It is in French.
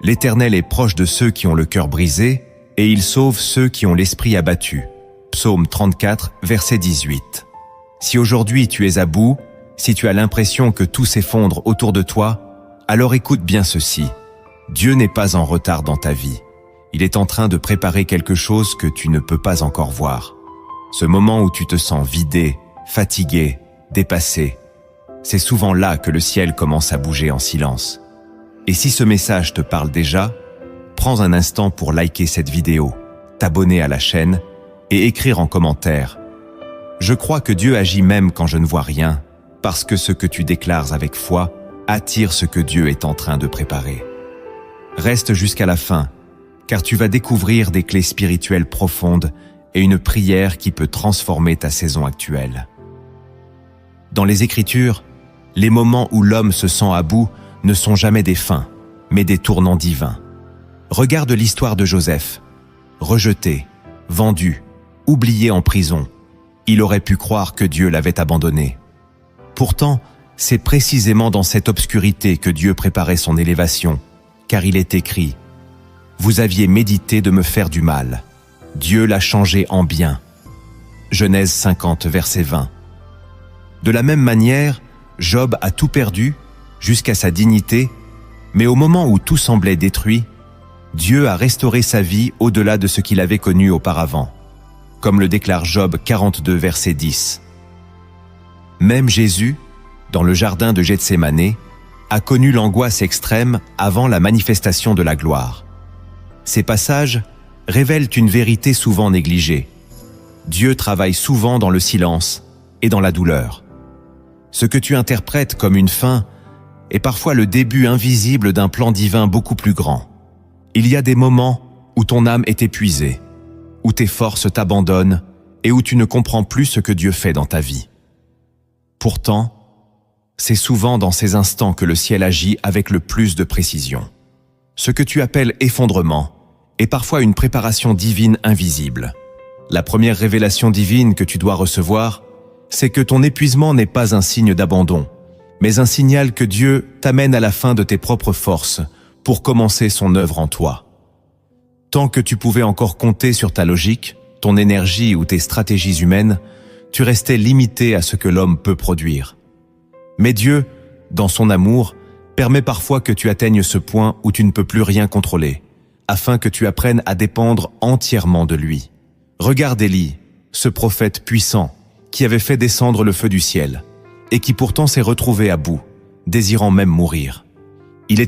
L'Éternel est proche de ceux qui ont le cœur brisé, et il sauve ceux qui ont l'esprit abattu. Psaume 34, verset 18. Si aujourd'hui tu es à bout, si tu as l'impression que tout s'effondre autour de toi, alors écoute bien ceci. Dieu n'est pas en retard dans ta vie. Il est en train de préparer quelque chose que tu ne peux pas encore voir. Ce moment où tu te sens vidé, fatigué, dépassé, c'est souvent là que le ciel commence à bouger en silence. Et si ce message te parle déjà, prends un instant pour liker cette vidéo, t'abonner à la chaîne et écrire en commentaire « Je crois que Dieu agit même quand je ne vois rien, parce que ce que tu déclares avec foi attire ce que Dieu est en train de préparer. » Reste jusqu'à la fin, car tu vas découvrir des clés spirituelles profondes et une prière qui peut transformer ta saison actuelle. Dans les Écritures, les moments où l'homme se sent à bout ne sont jamais des fins, mais des tournants divins. Regarde l'histoire de Joseph. Rejeté, vendu, oublié en prison, il aurait pu croire que Dieu l'avait abandonné. Pourtant, c'est précisément dans cette obscurité que Dieu préparait son élévation, car il est écrit « Vous aviez médité de me faire du mal. Dieu l'a changé en bien. » Genèse 50, verset 20. De la même manière, Job a tout perdu, jusqu'à sa dignité, mais au moment où tout semblait détruit, Dieu a restauré sa vie au-delà de ce qu'il avait connu auparavant, comme le déclare Job 42, verset 10. Même Jésus, dans le jardin de Gethsémanée, a connu l'angoisse extrême avant la manifestation de la gloire. Ces passages révèlent une vérité souvent négligée. Dieu travaille souvent dans le silence et dans la douleur. Ce que tu interprètes comme une fin est parfois le début invisible d'un plan divin beaucoup plus grand. Il y a des moments où ton âme est épuisée, où tes forces t'abandonnent et où tu ne comprends plus ce que Dieu fait dans ta vie. Pourtant, c'est souvent dans ces instants que le ciel agit avec le plus de précision. Ce que tu appelles effondrement est parfois une préparation divine invisible. La première révélation divine que tu dois recevoir, c'est que ton épuisement n'est pas un signe d'abandon, mais un signal que Dieu t'amène à la fin de tes propres forces pour commencer son œuvre en toi. Tant que tu pouvais encore compter sur ta logique, ton énergie ou tes stratégies humaines, tu restais limité à ce que l'homme peut produire. Mais Dieu, dans son amour, permet parfois que tu atteignes ce point où tu ne peux plus rien contrôler, afin que tu apprennes à dépendre entièrement de lui. Regarde Élie, ce prophète puissant, qui avait fait descendre le feu du ciel, et qui pourtant s'est retrouvé à bout, désirant même mourir. Il était